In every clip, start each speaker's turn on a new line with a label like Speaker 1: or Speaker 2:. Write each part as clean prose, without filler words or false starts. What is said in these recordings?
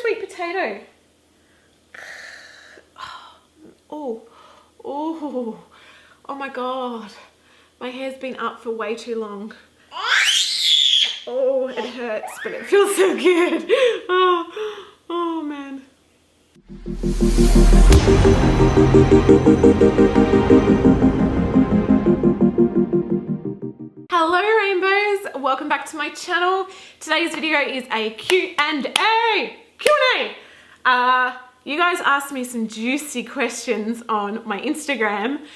Speaker 1: sweet potato. Oh, oh, oh my God. My hair's been up for way too long. Oh, it hurts, but it feels so good. Oh, oh man. Hello rainbows, welcome back to my channel. Today's video is a Q&A. You guys asked me some juicy questions on my Instagram.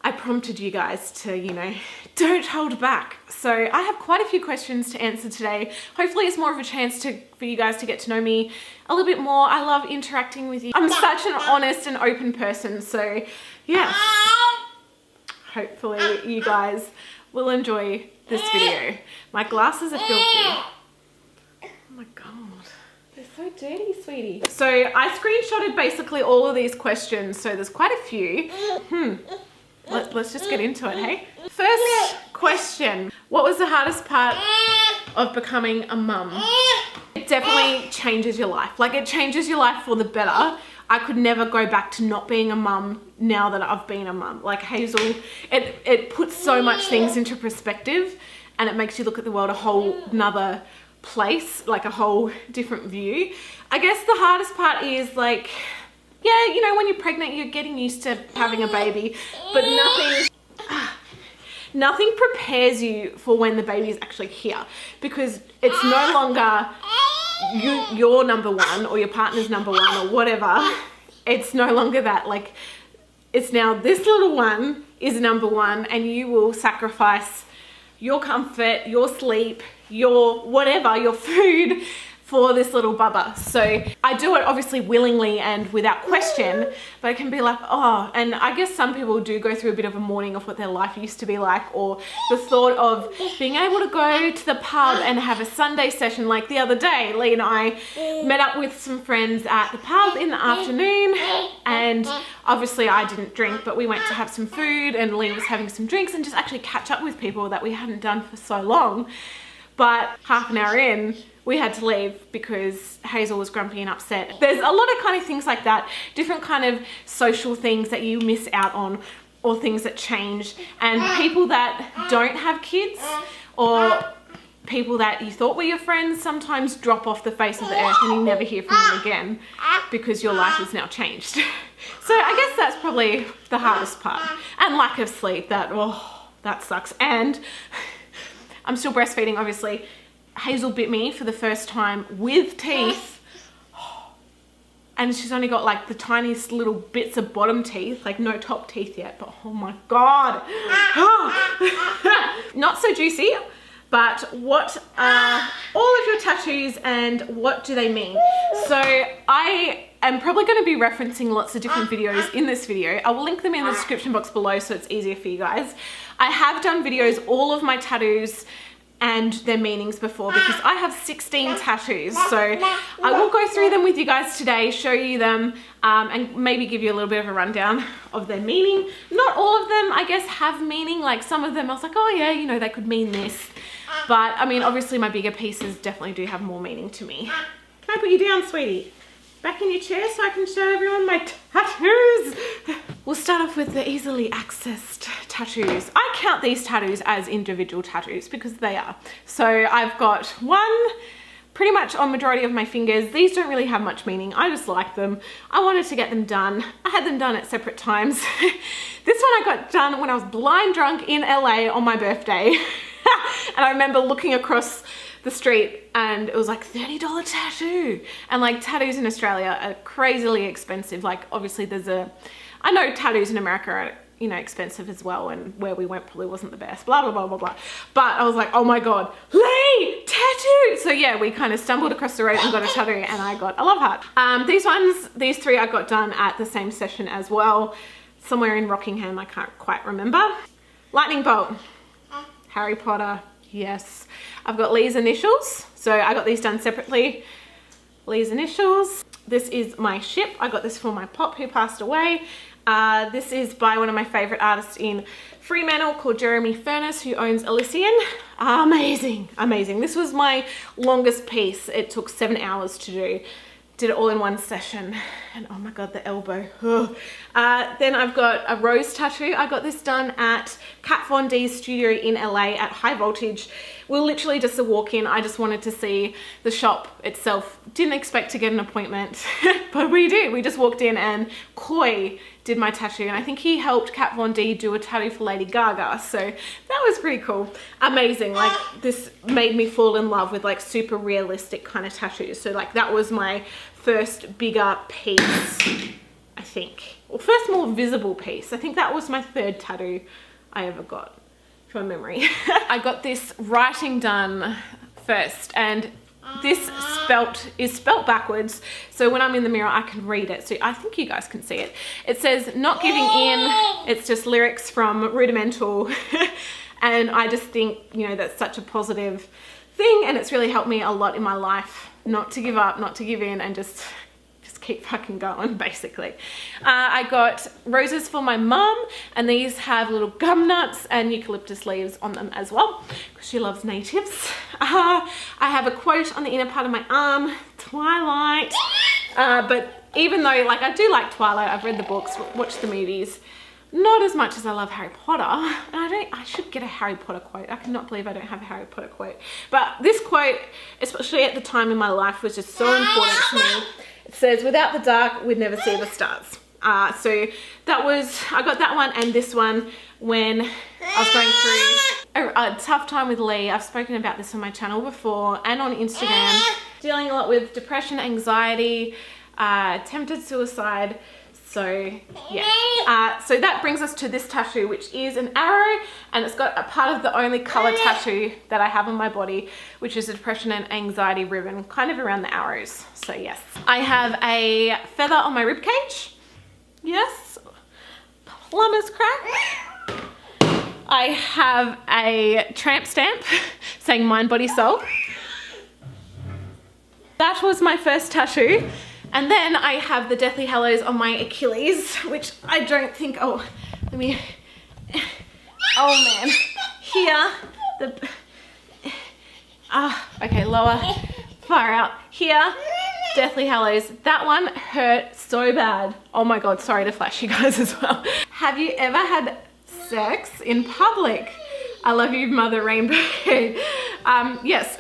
Speaker 1: I prompted you guys to, you know, don't hold back. So I have quite a few questions to answer today. Hopefully it's more of a chance for you guys to get to know me a little bit more. I love interacting with you. I'm such an honest and open person. So yes, hopefully you guys will enjoy this video. My glasses are filthy. Oh my God. They're so dirty, sweetie. So I screenshotted basically all of these questions. So there's quite a few. Let's just get into it, hey? First question. What was the hardest part of becoming a mum? It definitely changes your life. Like, it changes your life for the better. I could never go back to not being a mum now that I've been a mum. Like Hazel, it puts so much things into perspective and it makes you look at the world a whole nother place, like a whole different view. I guess the hardest part is like, yeah, you know, when you're pregnant, you're getting used to having a baby, but nothing prepares you for when the baby is actually here, because it's no longer you're number one or your partner's number one or whatever. It's no longer that. Like, it's now this little one is number one, and you will sacrifice your comfort, your sleep, your whatever, your food for this little bubba. So I do it obviously willingly and without question, but it can be like, oh, and I guess some people do go through a bit of a mourning of what their life used to be like, or the thought of being able to go to the pub and have a Sunday session. Like the other day, Lee and I met up with some friends at the pub in the afternoon, and obviously I didn't drink, but we went to have some food and Lee was having some drinks and just actually catch up with people that we hadn't done for so long. But half an hour in, we had to leave because Hazel was grumpy and upset. There's a lot of kind of things like that, different kind of social things that you miss out on, or things that change. And people that don't have kids, or people that you thought were your friends, sometimes drop off the face of the earth and you never hear from them again because your life has now changed. So I guess that's probably the hardest part. And lack of sleep, that sucks. And I'm still breastfeeding, obviously. Hazel bit me for the first time with teeth, and she's only got like the tiniest little bits of bottom teeth, like no top teeth yet, but oh my God. Not so juicy, but what are all of your tattoos and what do they mean? So I am probably going to be referencing lots of different videos in this video. I will link them in the description box below so it's easier for you guys. I have done videos, all of my tattoos and their meanings before, because I have 16 tattoos. So I will go through them with you guys today, show you them, and maybe give you a little bit of a rundown of their meaning. Not all of them, I guess, have meaning. Like some of them I was like, oh yeah, you know, they could mean this. But I mean, obviously my bigger pieces definitely do have more meaning to me. Can I put you down, sweetie? Back in your chair so I can show everyone my tattoos. We'll start off with the easily accessed tattoos. I count these tattoos as individual tattoos because they are. So I've got one pretty much on majority of my fingers. These don't really have much meaning. I just like them. I wanted to get them done. I had them done at separate times. This one I got done when I was blind drunk in LA on my birthday. And I remember looking across the street and it was like $30 tattoo, and like tattoos in Australia are crazily expensive. Like obviously I know tattoos in America are, you know, expensive as well, and where we went probably wasn't the best, blah blah blah blah blah, but I was like, oh my God, Lee, tattoo. So yeah, we kind of stumbled across the road and got a tattoo, and I got a love heart. These three I got done at the same session as well, somewhere in Rockingham, I can't quite remember. Lightning bolt, Harry Potter. Yes, I've got Lee's initials. So I got these done separately. Lee's initials. This is my ship. I got this for my pop who passed away. This is by one of my favorite artists in Fremantle called Jeremy Furness, who owns Elysian. Amazing, amazing. This was my longest piece. It took 7 hours to do. did it all in one session, and oh my god, the elbow. Then I've got a rose tattoo. I got this done at Kat Von D's studio in LA at High Voltage. We were literally just a walk-in. I just wanted to see the shop itself. Didn't expect to get an appointment, but we did. We just walked in and Koi did my tattoo, and I think he helped Kat Von D do a tattoo for Lady Gaga, so that was pretty cool. Amazing. Like, this made me fall in love with like super realistic kind of tattoos. So like that was my first bigger piece, I think. Or first more visible piece. I think that was my third tattoo I ever got from memory. I got this writing done first, and this is spelt backwards, so when I'm in the mirror I can read it, so I think you guys can see it. It says not giving in. It's just lyrics from Rudimental and I just think, you know, that's such a positive thing, and it's really helped me a lot in my life not to give up, not to give in, and just keep fucking going, basically. I got roses for my mum, and these have little gum nuts and eucalyptus leaves on them as well, because she loves natives. I have a quote on the inner part of my arm, Twilight. But even though, like, I do like Twilight, I've read the books, watched the movies, not as much as I love Harry Potter. And I should get a Harry Potter quote. I cannot believe I don't have a Harry Potter quote. But this quote, especially at the time in my life, was just so important to me. It says, without the dark, we'd never see the stars. So that was, I got that one and this one when I was going through a tough time with Lee. I've spoken about this on my channel before and on Instagram. Dealing a lot with depression, anxiety, attempted suicide. So yeah, so that brings us to this tattoo, which is an arrow, and it's got a part of the only color tattoo that I have on my body, which is a depression and anxiety ribbon kind of around the arrows. So yes, I have a feather on my rib cage. Yes, plumber's crack. I have a tramp stamp saying mind, body, soul. That was my first tattoo. And then I have the Deathly Hallows on my Achilles, which I don't think, oh, let me, oh man, here, okay, lower, far out, here, Deathly Hallows. That one hurt so bad. Oh my God, sorry to flash you guys as well. Have you ever had sex in public? I love you, Mother Rainbow. Yes.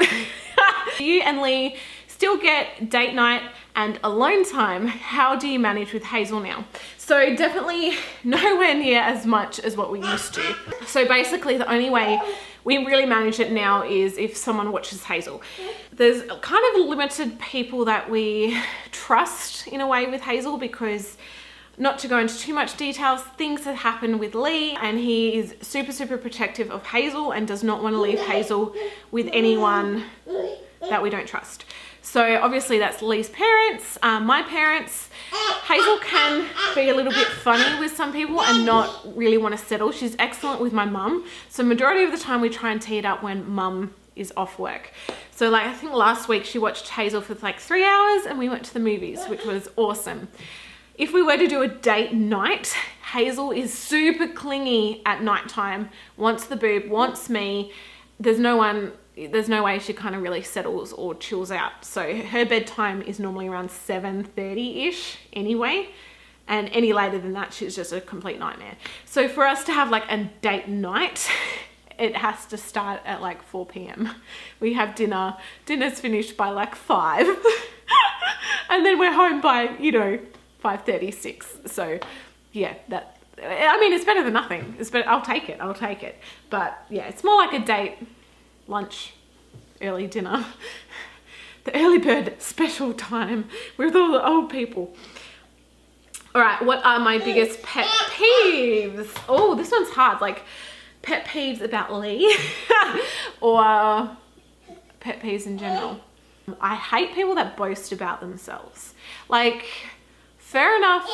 Speaker 1: You and Lee still get date night and alone time. How do you manage with Hazel now? So definitely nowhere near as much as what we used to. So basically the only way we really manage it now is if someone watches Hazel. There's kind of limited people that we trust in a way with Hazel, because not to go into too much details, things have happened with Lee and he is super, super protective of Hazel and does not want to leave Hazel with anyone that we don't trust. So obviously that's Lee's parents, my parents. Hazel can be a little bit funny with some people and not really want to settle. She's excellent with my mum. So majority of the time we try and tee it up when mum is off work. So like I think last week she watched Hazel for like 3 hours and we went to the movies, which was awesome. If we were to do a date night, Hazel is super clingy at nighttime, wants the boob, wants me. There's no way she kind of really settles or chills out. So her bedtime is normally around 7:30-ish anyway. And any later than that, she's just a complete nightmare. So for us to have like a date night, it has to start at like 4 p.m. We have dinner. Dinner's finished by like 5. And then we're home by, you know, 5:36. So yeah, I mean, it's better than nothing. It's better. I'll take it. But yeah, it's more like a date, lunch, early dinner, the early bird special time with all the old people. All right, what are my biggest pet peeves? Oh, this one's hard. Like pet peeves about Lee or pet peeves in general. I hate people that boast about themselves. Like, fair enough,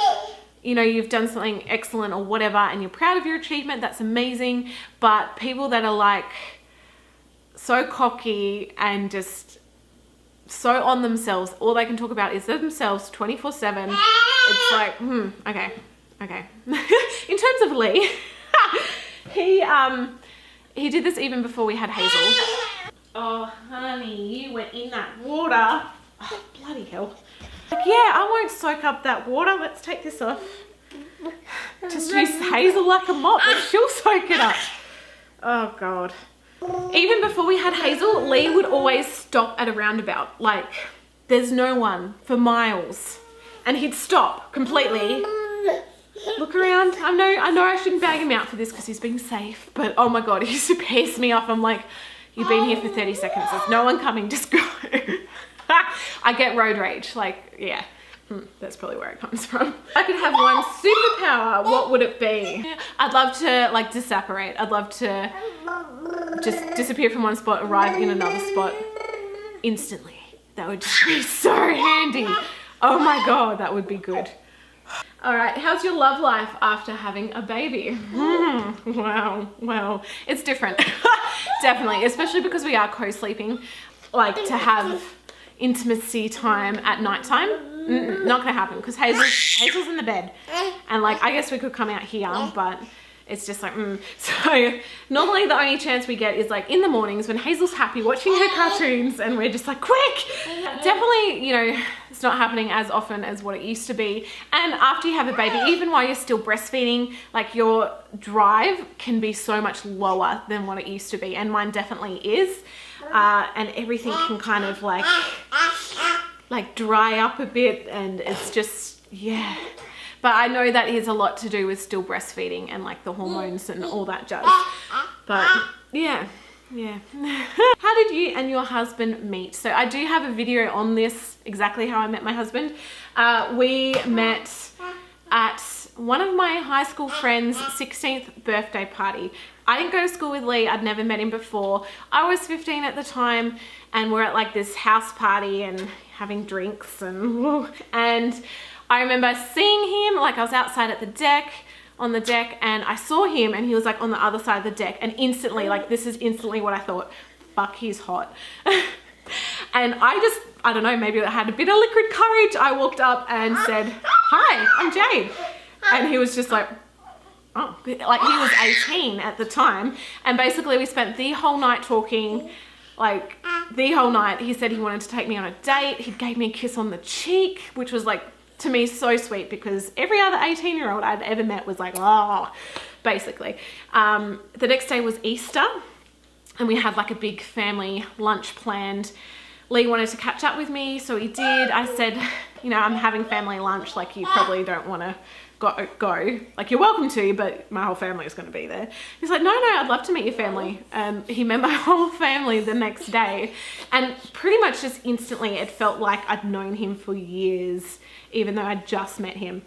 Speaker 1: you know, you've done something excellent or whatever and you're proud of your achievement, that's amazing. But people that are like so cocky and just so on themselves, all they can talk about is themselves 24/7. It's like, okay. In terms of Lee, he did this even before we had Hazel. Oh honey, you went in that water. Oh, bloody hell. Like, yeah, I won't soak up that water. Let's take this off. Just use Hazel like a mop and she'll soak it up. Oh God. Even before we had Hazel, Lee would always stop at a roundabout. Like, there's no one for miles. And he'd stop completely. Look around. I know I shouldn't bag him out for this because he's being safe. But oh my God, he used to piss me off. I'm like, you've been here for 30 seconds. There's no one coming. Just go. I get road rage. Like, yeah. That's probably where it comes from. If I could have one superpower, what would it be? I'd love to like disapparate. I'd love to just disappear from one spot, arrive in another spot instantly. That would just be so handy. Oh my God, that would be good. All right, how's your love life after having a baby? Wow, well, it's different. Definitely, especially because we are co-sleeping. Like to have intimacy time at nighttime. Not gonna happen because Hazel's in the bed, and like I guess we could come out here, but it's just like So normally the only chance we get is like in the mornings when Hazel's happy watching her cartoons and we're just like quick. Definitely, you know, it's not happening as often as what it used to be. And after you have a baby, even while you're still breastfeeding, like your drive can be so much lower than what it used to be, and mine definitely is. And everything can kind of like dry up a bit, and it's just, yeah. But I know that is a lot to do with still breastfeeding and like the hormones and all that jazz. But yeah. How did you and your husband meet? So I do have a video on this, exactly how I met my husband. We met at one of my high school friends' 16th birthday party. I didn't go to school with Lee. I'd never met him before. I was 15 at the time, and we're at like this house party and having drinks and I remember seeing him, like I was outside at the deck, on the deck, and I saw him and he was like on the other side of the deck, and instantly, like this is instantly what I thought, fuck, he's hot. And I don't know, maybe I had a bit of liquid courage. I walked up and said, hi, I'm Jade. And he was just like, oh, like he was 18 at the time. And basically we spent the whole night talking, like the whole night. He said he wanted to take me on a date. He gave me a kiss on the cheek, which was like, to me, so sweet, because every other 18-year-old I'd ever met was like, oh, basically. The next day was Easter, and we had like a big family lunch planned. Lee wanted to catch up with me, so he did. I said, you know, I'm having family lunch, like you probably don't want to go. Like you're welcome to, but my whole family is going to be there. He's like, no, I'd love to meet your family. And he met my whole family the next day, and pretty much just instantly it felt like I'd known him for years, even though I'd just met him.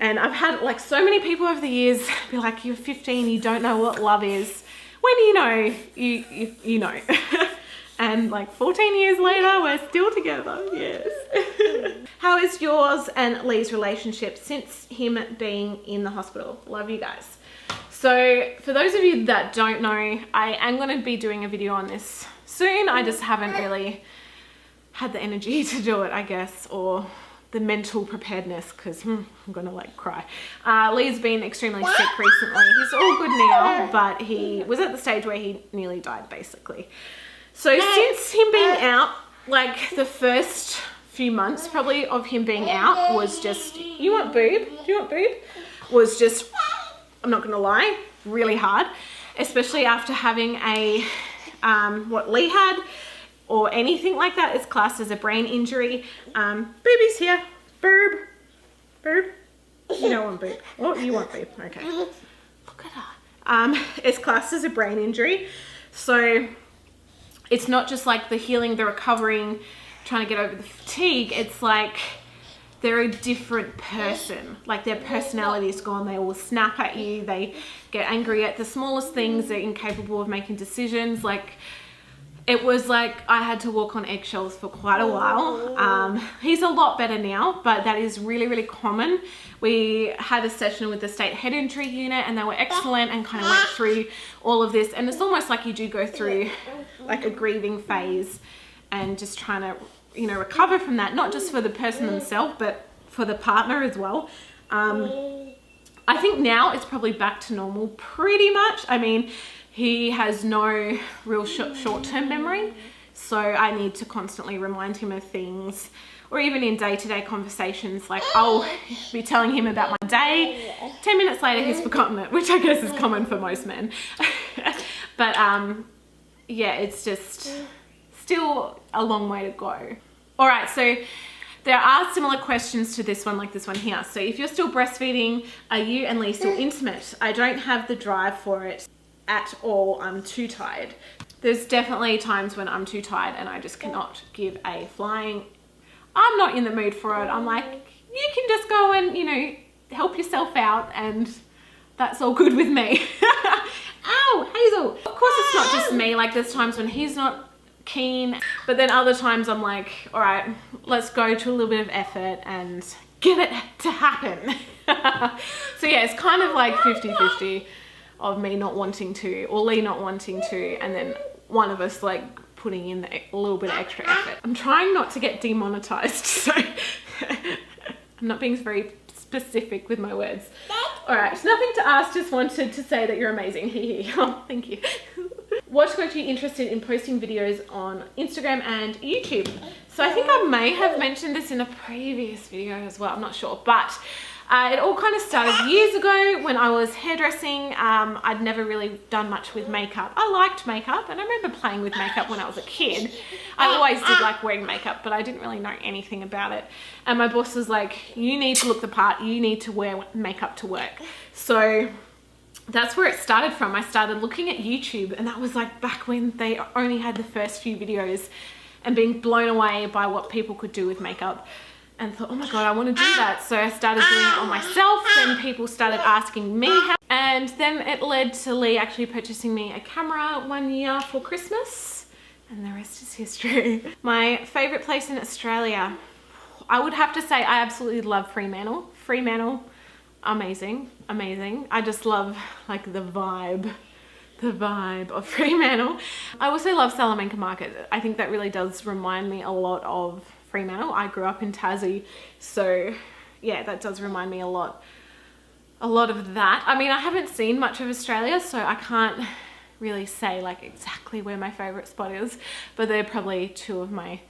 Speaker 1: And I've had like so many people over the years be like, you're 15, you don't know what love is. When you know, you know. And like 14 years later, we're still together, yes. How is yours and Lee's relationship since him being in the hospital? Love you guys. So for those of you that don't know, I am going to be doing a video on this soon. I just haven't really had the energy to do it, I guess, or the mental preparedness, because I'm gonna like cry. Lee's been extremely sick recently. He's all good now, but he was at the stage where he nearly died, basically. So since him being out, like the first few months probably of him being out was just, you want boob? Do you want boob? Was just, I'm not gonna lie, really hard, especially after having a, what Lee had, or anything like that is classed as a brain injury. Boobies here, boob, boob. You don't want boob. Oh, you want boob, okay. Look at her. It's classed as a brain injury. So it's not just like the healing, the recovering, trying to get over the fatigue. It's like they're a different person. Like their personality is gone. They all snap at you. They get angry at the smallest things. They're incapable of making decisions. Like, it was like I had to walk on eggshells for quite a while. He's a lot better now, but that is really, really common. We had a session with the state head injury unit and they were excellent and kind of went through all of this. And it's almost like you do go through like a grieving phase and just trying to, you know, recover from that, not just for the person themselves, but for the partner as well. I think now it's probably back to normal pretty much. I mean, he has no real short-term memory. So I need to constantly remind him of things, or even in day-to-day conversations, like I'll be telling him about my day, 10 minutes later he's forgotten it, which I guess is common for most men. But yeah, it's just still a long way to go. All right, so there are similar questions to this one, like this one here. So if you're still breastfeeding, are you and Lee still intimate? I don't have the drive for it at all. I'm too tired. There's definitely times when I'm too tired and I just cannot give a flying. I'm not in the mood for it. I'm like, you can just go and, you know, help yourself out, and that's all good with me. Ow, Hazel. Of course it's not just me. Like there's times when he's not keen, but then other times I'm like, all right, let's go to a little bit of effort and get it to happen. So yeah, it's kind of like 50-50 of me not wanting to, or Lee not wanting to, and then one of us like putting in a little bit of extra effort. I'm trying not to get demonetized, so I'm not being very specific with my words. All right, nothing to ask, just wanted to say that you're amazing. Hee hee. Oh, thank you. What got you interested in posting videos on Instagram and YouTube? So I think I may have mentioned this in a previous video as well, I'm not sure, but it all kind of started years ago when I was hairdressing. I'd never really done much with makeup. I liked makeup, and I remember playing with makeup when I was a kid. I always did like wearing makeup, but I didn't really know anything about it. And my boss was like, you need to look the part, you need to wear makeup to work. So that's where it started from. I started looking at YouTube, and that was like back when they only had the first few videos, and being blown away by what people could do with makeup. And thought, oh my God, I want to do that. So I started doing it on myself. Then people started asking me how, and then it led to Lee actually purchasing me a camera one year for Christmas, and the rest is history. My favorite place in Australia, I would have to say I absolutely love Fremantle. Fremantle, amazing, amazing. I just love like the vibe of Fremantle. I also love Salamanca Market. I think that really does remind me a lot of Fremantle. I grew up in Tassie, so yeah, that does remind me a lot of that. I mean, I haven't seen much of Australia, so I can't really say like exactly where my favorite spot is, but they're probably two of my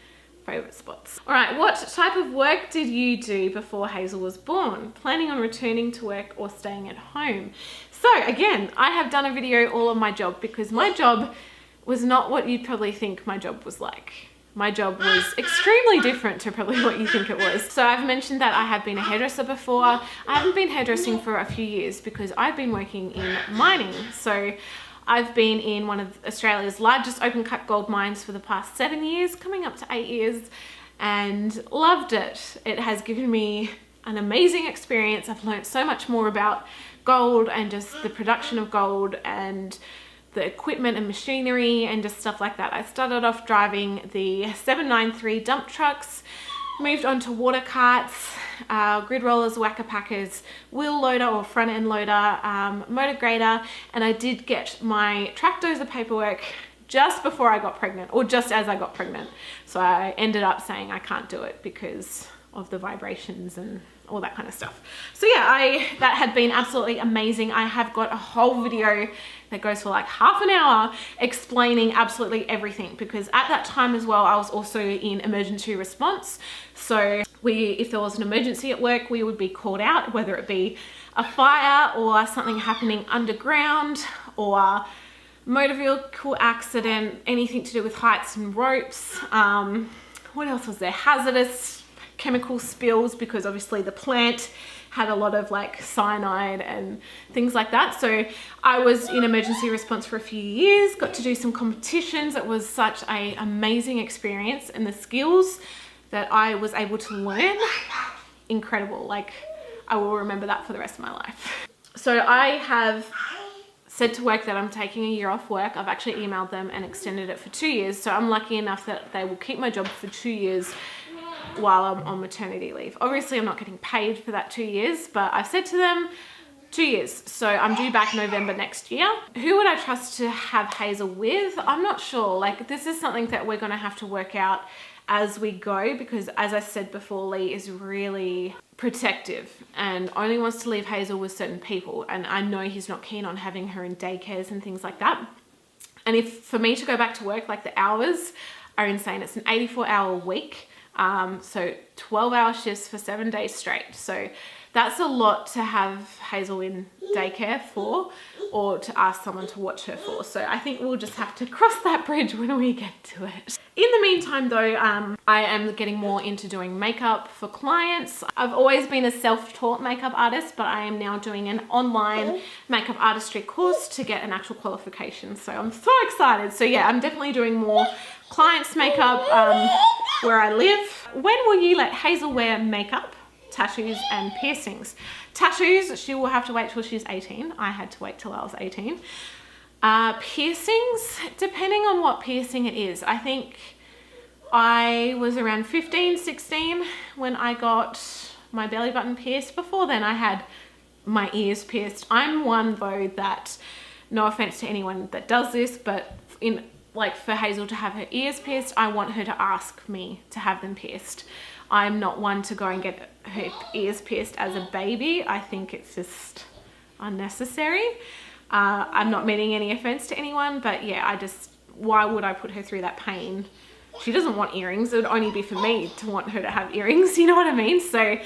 Speaker 1: favorite spots. All right, what type of work did you do before Hazel was born? Planning on returning to work or staying at home? So again, I have done a video all on my job, because my job was not what you'd probably think my job was like. My job was extremely different to probably what you think it was. So I've mentioned that I have been a hairdresser before. I haven't been hairdressing for a few years because I've been working in mining. So I've been in one of Australia's largest open cut gold mines for the past 7 years, coming up to 8 years, and loved it. It has given me an amazing experience. I've learned so much more about gold and just the production of gold and the equipment and machinery and just stuff like that. I started off driving the 793 dump trucks, moved on to water carts, grid rollers, whacker packers, wheel loader or front end loader, motor grader, and I did get my track dozer paperwork just before I got pregnant, or just as I got pregnant. So I ended up saying I can't do it because of the vibrations and all that kind of stuff. So yeah, that had been absolutely amazing. I have got a whole video that goes for like half an hour explaining absolutely everything, because at that time as well, I was also in emergency response. So if there was an emergency at work, we would be called out, whether it be a fire or something happening underground or motor vehicle accident, anything to do with heights and ropes. What else was there? Hazardous chemical spills, because obviously the plant had a lot of like cyanide and things like that. So I was in emergency response for a few years, got to do some competitions. It was such an amazing experience, and the skills that I was able to learn, incredible. Like, I will remember that for the rest of my life. So I have said to work that I'm taking a year off work. I've actually emailed them and extended it for 2 years. So I'm lucky enough that they will keep my job for 2 years while I'm on maternity leave. Obviously, I'm not getting paid for that 2 years, but I've said to them 2 years. So I'm due back November next year. Who would I trust to have Hazel with? I'm not sure. Like, this is something that we're going to have to work out as we go, because as I said before, Lee is really protective and only wants to leave Hazel with certain people. And I know he's not keen on having her in daycares and things like that. And if for me to go back to work, like the hours are insane. It's an 84-hour week. So 12-hour shifts for 7 days straight. So that's a lot to have Hazel in daycare for, or to ask someone to watch her for. So I think we'll just have to cross that bridge when we get to it. In the meantime though, I am getting more into doing makeup for clients. I've always been a self-taught makeup artist, but I am now doing an online makeup artistry course to get an actual qualification. So I'm so excited. So yeah, I'm definitely doing more clients' makeup where I live. When will you let Hazel wear makeup, tattoos and piercings? Tattoos, she will have to wait till she's 18. I had to wait till I was 18. Piercings, depending on what piercing it is. I think I was around 15, 16 when I got my belly button pierced. Before then I had my ears pierced. I'm one though that, no offense to anyone that does this, but for Hazel to have her ears pierced, I want her to ask me to have them pierced. I'm not one to go and get her ears pierced as a baby. I think it's just unnecessary. I'm not meaning any offense to anyone, but yeah, why would I put her through that pain? She doesn't want earrings. It would only be for me to want her to have earrings, you know what I mean? So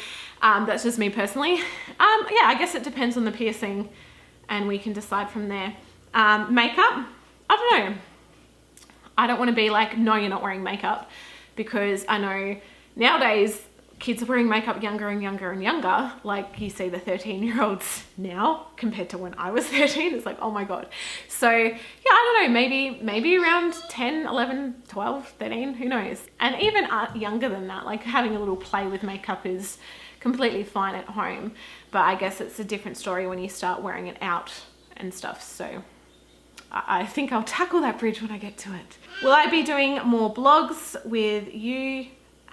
Speaker 1: that's just me personally. Yeah, I guess it depends on the piercing and we can decide from there. Makeup, I don't know. I don't want to be like, no, you're not wearing makeup, because I know nowadays kids are wearing makeup younger and younger and younger. Like you see the 13-year-olds now compared to when I was 13. It's like, oh my God. So yeah, I don't know, maybe around 10, 11, 12, 13, who knows? And even younger than that, like having a little play with makeup is completely fine at home. But I guess it's a different story when you start wearing it out and stuff. So I think I'll tackle that bridge when I get to it. Will I be doing more vlogs with you,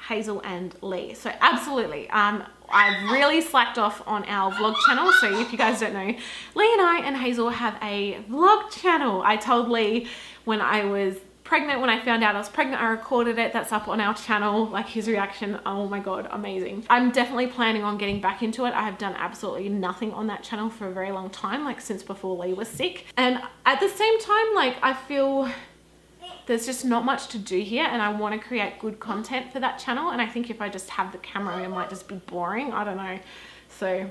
Speaker 1: Hazel and Lee? So absolutely. I've really slacked off on our vlog channel. So if you guys don't know, Lee and I and Hazel have a vlog channel. I told Lee when I was pregnant, when I found out I was pregnant, I recorded it. That's up on our channel. Like his reaction, oh my God, amazing. I'm definitely planning on getting back into it. I have done absolutely nothing on that channel for a very long time, like since before Lee was sick. And at the same time, like I feel there's just not much to do here, and I want to create good content for that channel. And I think if I just have the camera, it might just be boring. I don't know. So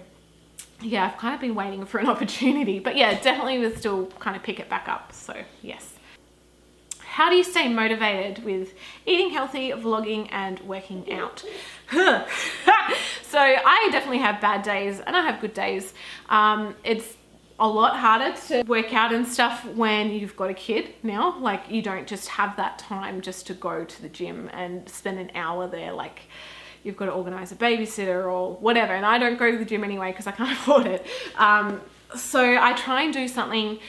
Speaker 1: yeah, I've kind of been waiting for an opportunity, but yeah, definitely will still kind of pick it back up. So yes. How do you stay motivated with eating healthy, vlogging and working out? So I definitely have bad days and I have good days. It's a lot harder to work out and stuff when you've got a kid now. Like you don't just have that time just to go to the gym and spend an hour there. Like you've got to organize a babysitter or whatever. And I don't go to the gym anyway because I can't afford it. So I try and do something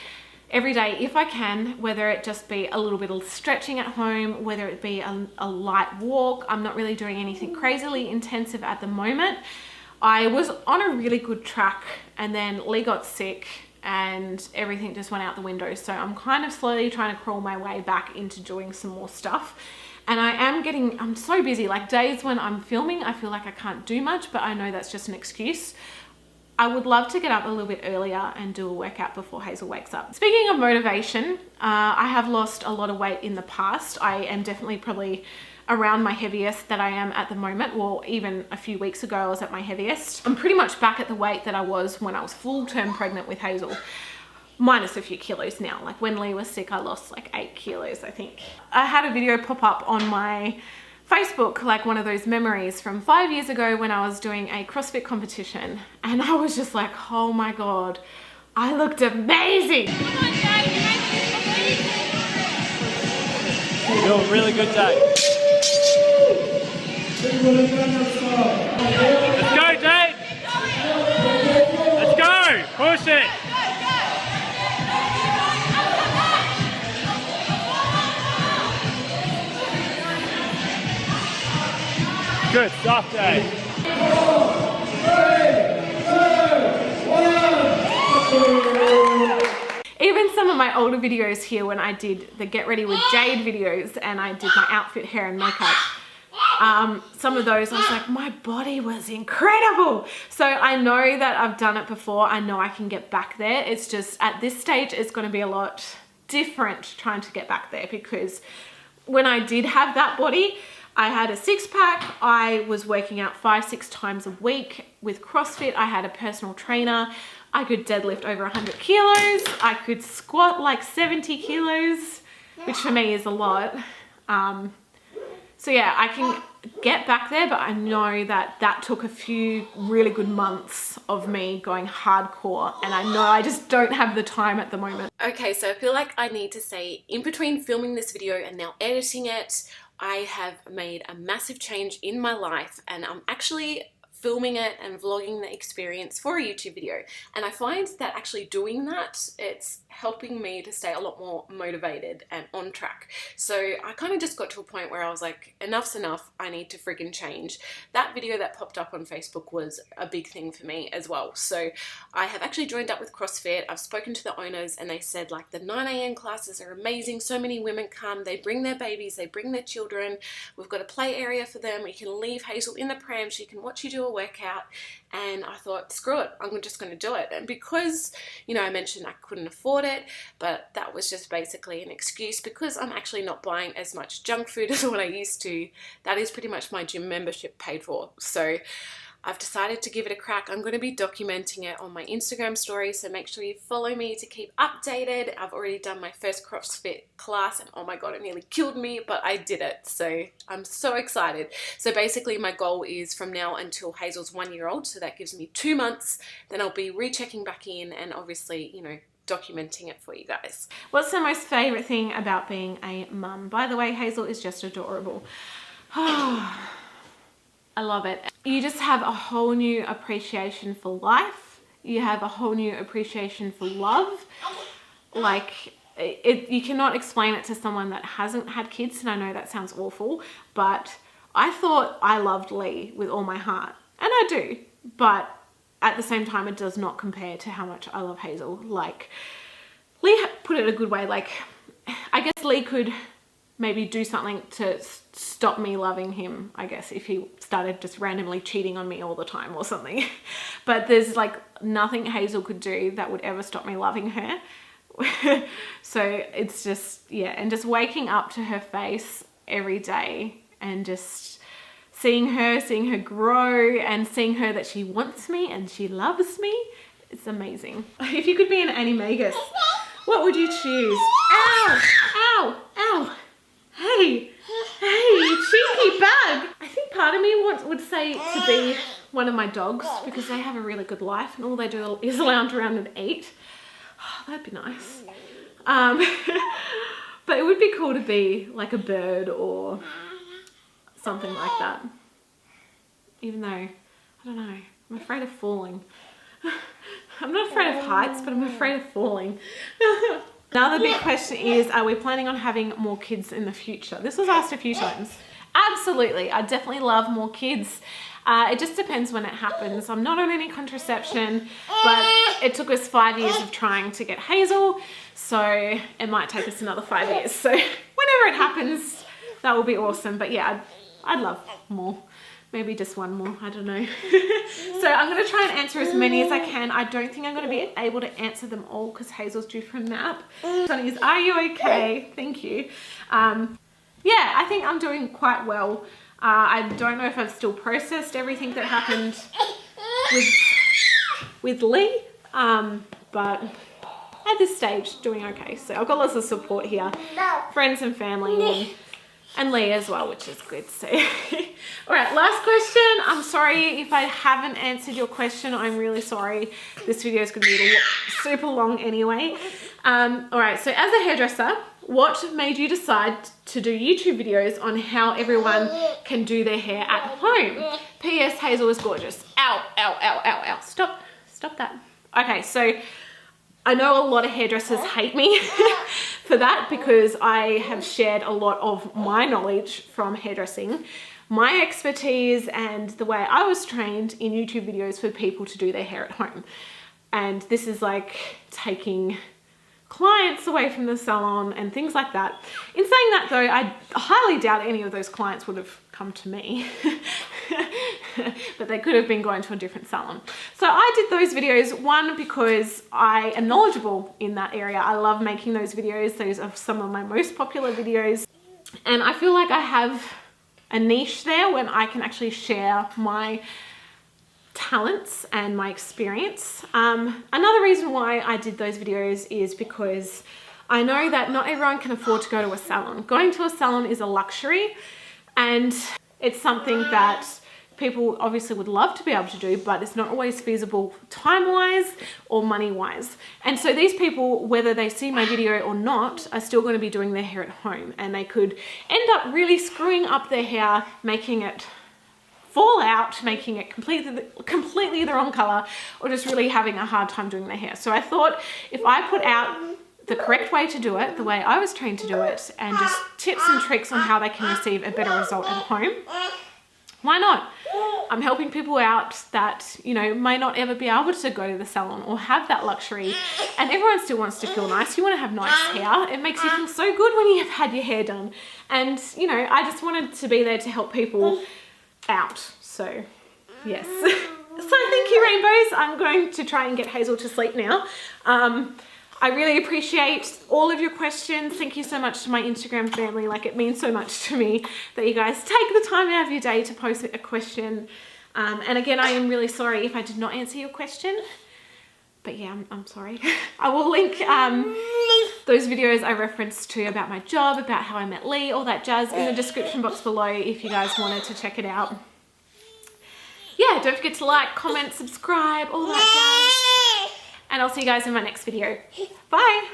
Speaker 1: every day if I can, whether it just be a little bit of stretching at home, whether it be a light walk. I'm not really doing anything crazily intensive at the moment. I was on a really good track and then Lee got sick and everything just went out the window. So I'm kind of slowly trying to crawl my way back into doing some more stuff. And I'm so busy. Like days when I'm filming, I feel like I can't do much, but I know that's just an excuse. I would love to get up a little bit earlier and do a workout before Hazel wakes up. Speaking of motivation, I have lost a lot of weight in the past. I am definitely probably around my heaviest that I am at the moment. Well, even a few weeks ago, I was at my heaviest. I'm pretty much back at the weight that I was when I was full-term pregnant with Hazel, minus a few kilos now. Like when Lee was sick, I lost like 8 kilos, I think. I had a video pop up on my Facebook, like one of those memories from 5 years ago when I was doing a CrossFit competition, and I was just like, oh my God, I looked amazing. Come on, Jade, you make this
Speaker 2: You're doing a really good day. Let's go, Jade. Let's go. Push it. Good stuff, Jade. 4, 3, 2,
Speaker 1: 1. Even some of my older videos here when I did the Get Ready with Jade videos and I did my outfit, hair and makeup, some of those I was like, my body was incredible. So I know that I've done it before. I know I can get back there. It's just at this stage, it's going to be a lot different trying to get back there because when I did have that body, I had a six-pack. I was working out 5-6 times a week with CrossFit. I had a personal trainer. I could deadlift over 100 kilos. I could squat like 70 kilos, which for me is a lot. So yeah, I can get back there, but I know that that took a few really good months of me going hardcore, and I know I just don't have the time at the moment. Okay, so I feel like I need to say, in between filming this video and now editing it, I have made a massive change in my life, and I'm actually filming it and vlogging the experience for a YouTube video. And I find that actually doing that, it's helping me to stay a lot more motivated and on track. So I kind of just got to a point where I was like, enough's enough, I need to friggin' change. That video that popped up on Facebook was a big thing for me as well. So I have actually joined up with CrossFit. I've spoken to the owners and they said like the 9 AM classes are amazing. So many women come, they bring their babies, they bring their children. We've got a play area for them. We can leave Hazel in the pram. She can watch you do a workout. And I thought, screw it, I'm just going to do it. And because, you know, I mentioned I couldn't afford it, but that was just basically an excuse because I'm actually not buying as much junk food as what I used to. That is pretty much my gym membership paid for. So I've decided to give it a crack. I'm going to be documenting it on my Instagram story, so make sure you follow me to keep updated. I've already done my first CrossFit class and oh my god, it nearly killed me, but I did it. So I'm so excited. So basically my goal is from now until Hazel's 1 year old, so that gives me 2 months. Then I'll be rechecking back in and obviously, you know, documenting it for you guys. What's the most favorite thing about being a mum? By the way, Hazel is just adorable. I love it. You just have a whole new appreciation for life. You have a whole new appreciation for love. Like, you cannot explain it to someone that hasn't had kids, and I know that sounds awful, but I thought I loved Lee with all my heart, and I do, but at the same time, it does not compare to how much I love Hazel. Like, Lee put it a good way, like, I guess Lee could maybe do something to stop me loving him, I guess, if he started just randomly cheating on me all the time or something. But there's like nothing Hazel could do that would ever stop me loving her. So it's just, yeah, and just waking up to her face every day and just seeing her grow and seeing her that she wants me and she loves me, it's amazing. If you could be an animagus, what would you choose? Ow, ow, ow. Hey, you cheeky bug. I think part of me would say to be one of my dogs because they have a really good life and all they do is lounge around and eat. Oh, that'd be nice. But it would be cool to be like a bird or something like that. Even though, I don't know, I'm afraid of falling. I'm not afraid of heights, but I'm afraid of falling. Another big question is, are we planning on having more kids in the future? This was asked a few times. Absolutely, I definitely love more kids. It just depends when it happens. I'm not on any contraception, but it took us 5 years of trying to get Hazel, so it might take us another 5 years. So whenever it happens, that will be awesome. But yeah, I'd love more. Maybe just one more, I don't know. So I'm gonna try and answer as many as I can. I don't think I'm gonna be able to answer them all because Hazel's due for a nap. Sonny is, are you okay? Thank you. Yeah, I think I'm doing quite well. I don't know if I've still processed everything that happened with Lee, but at this stage, doing okay. So I've got lots of support here, friends and family, and Lee as well, which is good. So, all right, last question. I'm sorry if I haven't answered your question. I'm really sorry. This video is going to be super long anyway. All right, so as a hairdresser, what made you decide to do YouTube videos on how everyone can do their hair at home? P.S. Hazel is gorgeous. Ow, ow, ow, ow, ow. Stop that. Okay, so I know a lot of hairdressers hate me for that because I have shared a lot of my knowledge from hairdressing, my expertise, and the way I was trained in YouTube videos for people to do their hair at home. And this is like taking clients away from the salon and things like that. In saying that though, I highly doubt any of those clients would have come to me, but they could have been going to a different salon. So I did those videos, one, because I am knowledgeable in that area. I love making those videos. Those are some of my most popular videos. And I feel like I have a niche there when I can actually share my talents and my experience. Another reason why I did those videos is because I know that not everyone can afford to go to a salon. Going to a salon is a luxury, and it's something that people obviously would love to be able to do, but it's not always feasible time-wise or money-wise. And so these people, whether they see my video or not, are still going to be doing their hair at home, and they could end up really screwing up their hair, making it fall out, making it completely the wrong color, or just really having a hard time doing their hair. So I thought if I put out the correct way to do it, the way I was trained to do it, and just tips and tricks on how they can receive a better result at home, why not? I'm helping people out that, you know, may not ever be able to go to the salon or have that luxury, and everyone still wants to feel nice. You want to have nice hair. It makes you feel so good when you have had your hair done. And, you know, I just wanted to be there to help people out. So, yes. So thank you, rainbows. I'm going to try and get Hazel to sleep now. I really appreciate all of your questions. Thank you so much to my Instagram family. Like, it means so much to me that you guys take the time out of your day to post a question. And again, I am really sorry if I did not answer your question. But yeah, I'm sorry. I will link those videos I referenced to about my job, about how I met Lee, all that jazz in the description box below if you guys wanted to check it out. Yeah, don't forget to like, comment, subscribe, all that jazz. And I'll see you guys in my next video. Bye.